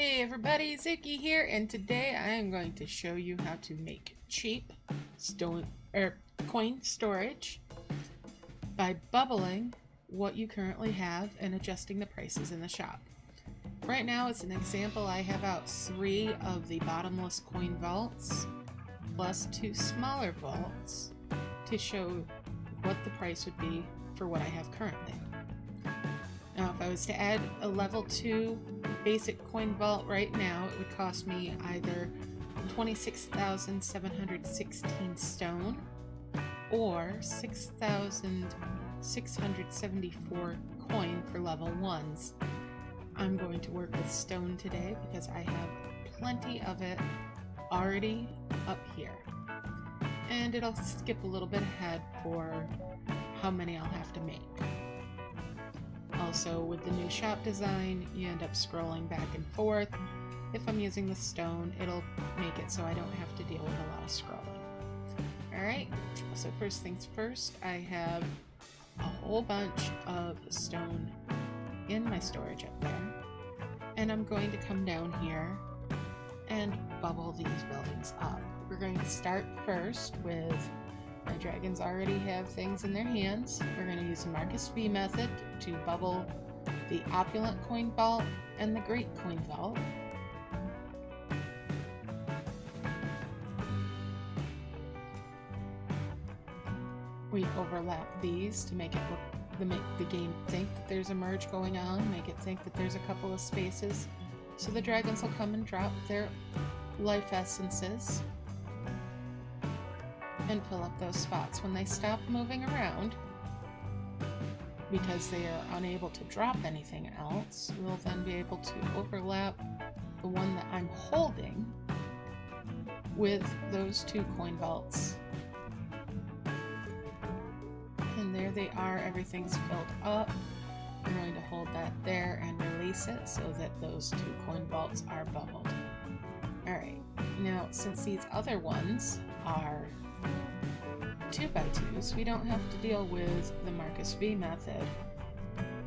Hey everybody, Zuki here, and today I am going to show you how to make cheap coin storage by bubbling what you currently have and adjusting the prices in the shop. Right now, as an example, I have out 3 of the bottomless coin vaults plus 2 smaller vaults to show what the price would be for what I have currently. Now, if I was to add a level 2 basic coin vault right now, it would cost me either 26,716 stone or 6,674 coin for level 1s. I'm going to work with stone today because I have plenty of it already up here. And it'll skip a little bit ahead for how many I'll have to make. Also, with the new shop design, you end up scrolling back and forth. If I'm using the stone, it'll make it so I don't have to deal with a lot of scrolling. Alright, so first things first, I have a whole bunch of stone in my storage up there. And I'm going to come down here and bubble these buildings up. We're going to start first with my dragons already have things in their hands. We're going to use the Marcus V method to bubble the opulent coin vault and the great coin vault. We overlap these to make it look, make the game think that there's a merge going on, make it think that there's a couple of spaces. So the dragons will come and drop their life essences and fill up those spots. When they stop moving around, because they are unable to drop anything else, we'll then be able to overlap the one that I'm holding with those 2 coin vaults. And there they are, everything's filled up. I'm going to hold that there and release it so that those 2 coin vaults are bubbled. Alright, now since these other ones are 2x2s, we don't have to deal with the Marcus V method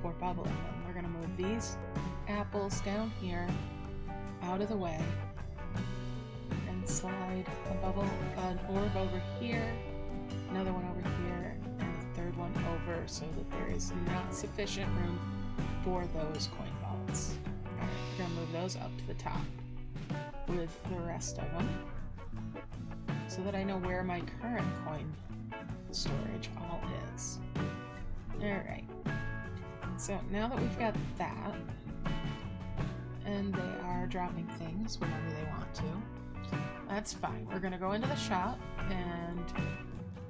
for bubbling them. We're going to move these apples down here out of the way and slide an orb over here, another one over here, and a third one over so that there is not sufficient room for those coin vaults. Alright, we're going to move those up to the top with the rest of them so that I know where my current coin storage all is. Alright, so now that we've got that, and they are dropping things whenever they want to, that's fine. We're going to go into the shop and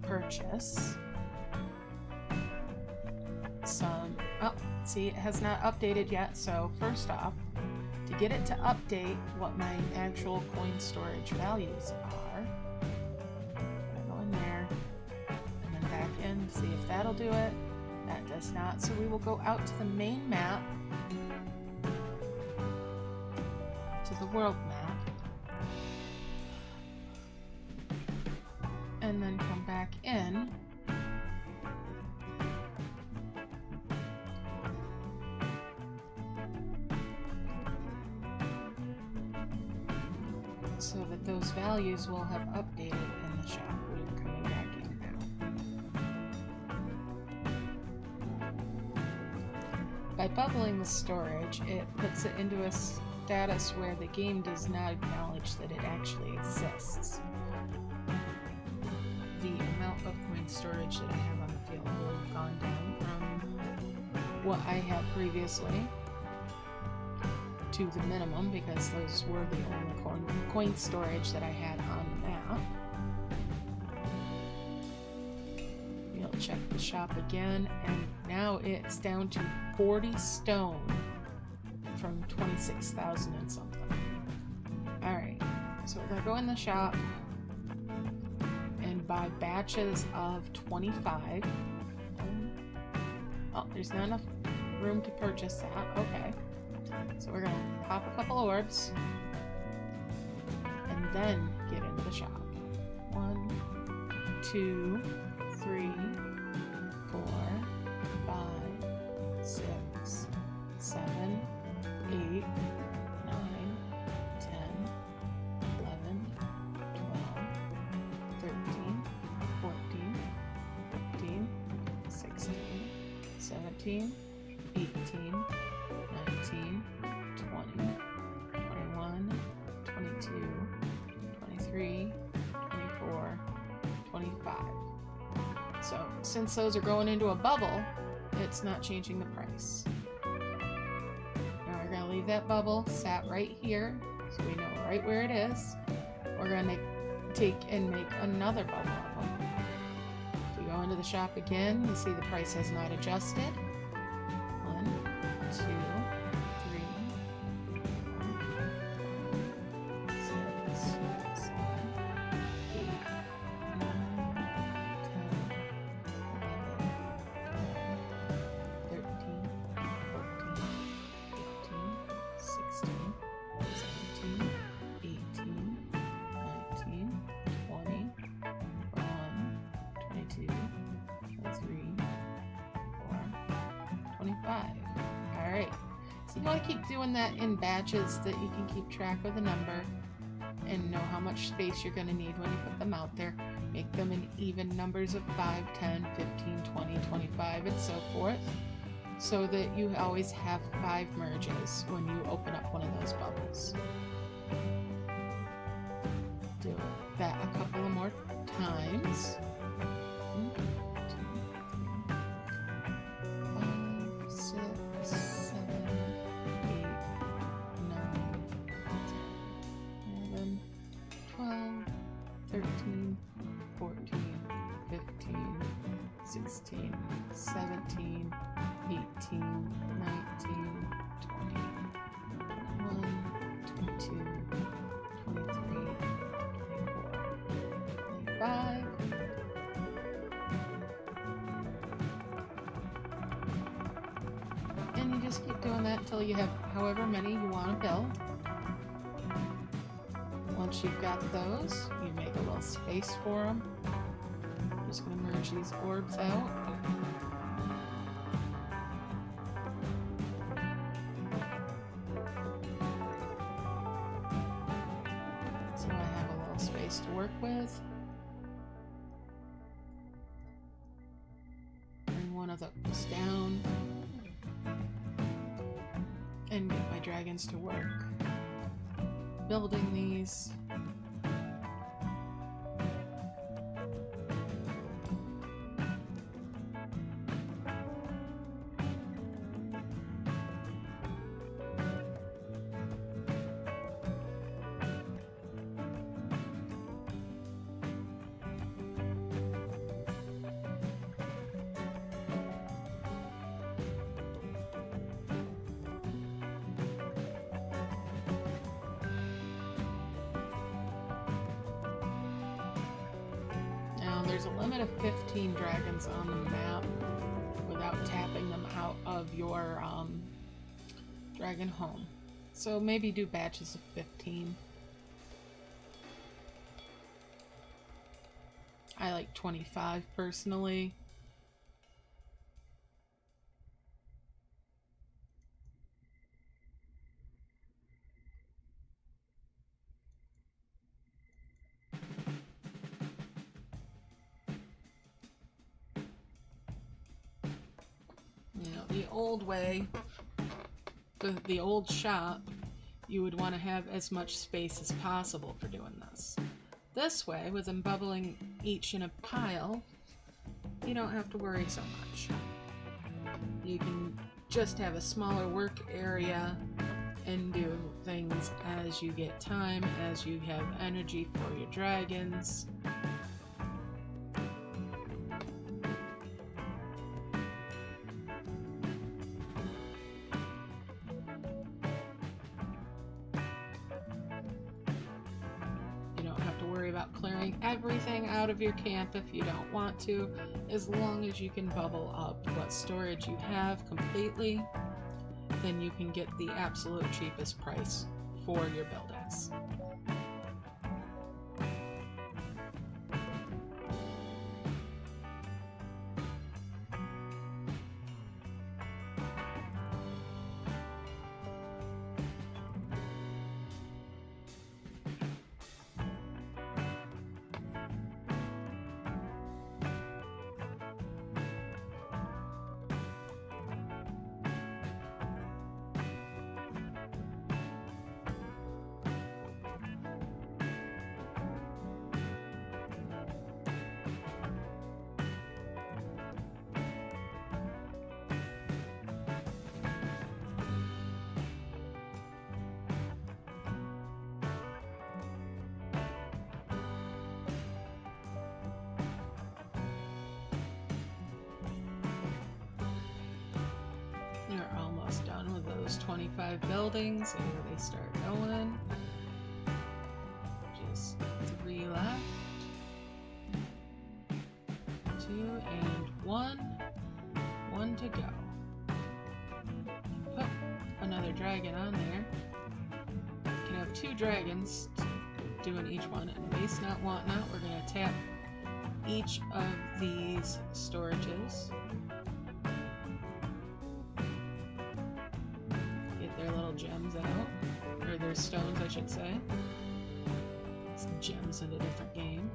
purchase some, oh, see, it has not updated yet, so first off, to get it to update what my actual coin storage values are, and see if that'll do it. That does not, so we will go out to the main map, to the world map, and then come back in so that those values will have updated in the shop. We're coming back in now. By bubbling the storage, it puts it into a status where the game does not acknowledge that it actually exists. The amount of coin storage that I have on the field will have gone down from what I had previously to the minimum because those were the only coin storage that I had on the map. We'll check the shop again, and now it's down to 40 stone from 26,000 and something. Alright, so we're going to go in the shop and buy batches of 25. Oh, there's not enough room to purchase that. Okay. So we're going to pop a couple orbs and then get into the shop. 1, 2, 3, 4, 5, 6, 7, 8, 9, 17, 18, 19, 20, 21, 22, 23, 24, 25. So since those are going into a bubble, it's not changing the price. Now we're going to leave that bubble sat right here so we know right where it is. We're going to take and make another bubble of them. If we go into the shop again, you see the price has not adjusted. 1, 2, 3, 4, 5, 6, 7, 8, 9, 10, 11, 13, 14, 15, 16, 17, 18, 19, 20, 21, 22, 23, 24, 25. Alright, so you want to keep doing that in batches that you can keep track of the number and know how much space you're going to need when you put them out there. Make them in even numbers of 5, 10, 15, 20, 25, and so forth, so that you always have 5 merges when you open up one of those bubbles. Do that a couple of more times. 1, 2, 3, 5, 6, 7, 8, 9, 10, 11, 12, 13, 14, 15, 16, 17, 18, 19, 20, 21, 22, 23, 24, 25. And you just keep doing that until you have however many you want to build. Once you've got those, you make a little space for them. I'm just going to merge these orbs out. So I have a little space to work with. Bring one of those down. And get my dragons to work building these. There's a limit of 15 dragons on the map without tapping them out of your dragon home. So maybe do batches of 15. I like 25 personally. The old way, the old shop, you would want to have as much space as possible for doing this. This way, with them bubbling each in a pile, you don't have to worry so much. You can just have a smaller work area and do things as you get time, as you have energy for your dragons. Clearing everything out of your camp if you don't want to, as long as you can bubble up what storage you have completely, then you can get the absolute cheapest price for your buildings. almost done with those 25 buildings. Here they start going. Just 3 left. 2 and 1. 1 to go. Put another dragon on there. You can have 2 dragons doing each one. And waste not, want not. We're going to tap each of these storages. Get their little gems out. Or their stones, I should say. Some gems in a different game.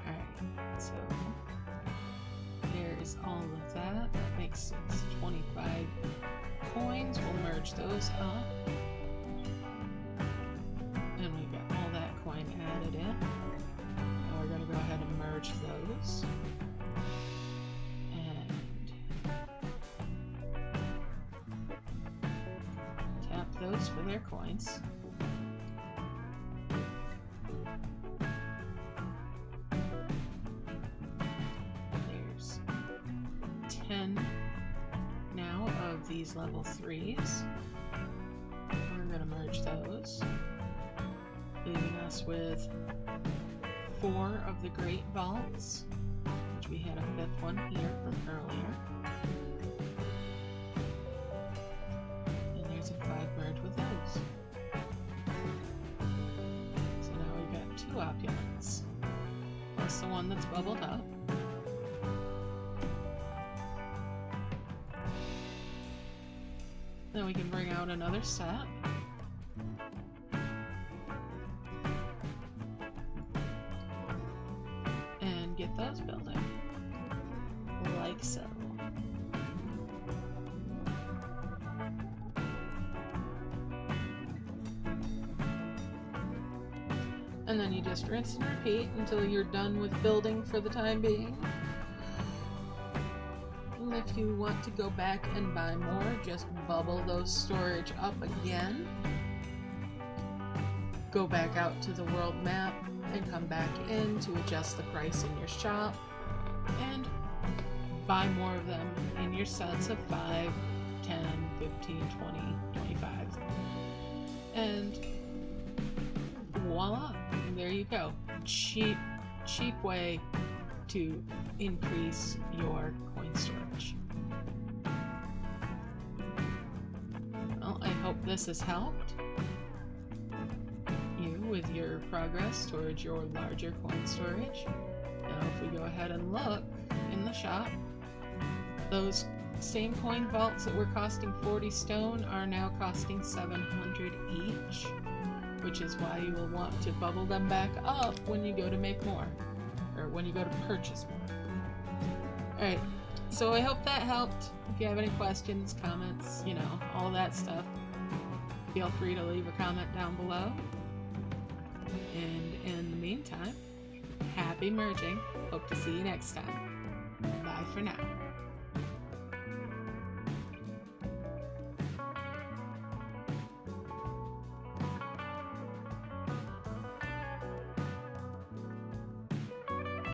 Alright, so there's all of that. That makes 25 coins. We'll merge those up. And we've got all that coin added in. Now we're going to go ahead and merge those. And tap those for their coins. There's 10 now of these level 3s. We're going to merge those, leaving us with 4 of the Great Vaults, which we had a 5th one here from earlier. And there's a 5 merge with those. So now we've got 2 opulents, plus the one that's bubbled up. Then we can bring out another set. And get those building. Like so. And then you just rinse and repeat until you're done with building for the time being. And if you want to go back and buy more, just bubble those storage up again. Go back out to the world map and come back in to adjust the price in your shop and buy more of them in your sets of 5, 10, 15, 20, 25. And voila, there you go. Cheap way to increase your coin storage. Well, I hope this has helped you with your progress towards your larger coin storage. Now if we go ahead and look in the shop, those same coin vaults that were costing 40 stone are now costing 700 each, which is why you will want to bubble them back up when you go to make more, or when you go to purchase more. Alright, so I hope that helped. If you have any questions, comments, all that stuff, feel free to leave a comment down below. And in the meantime, happy merging. Hope to see you next time. Bye for now.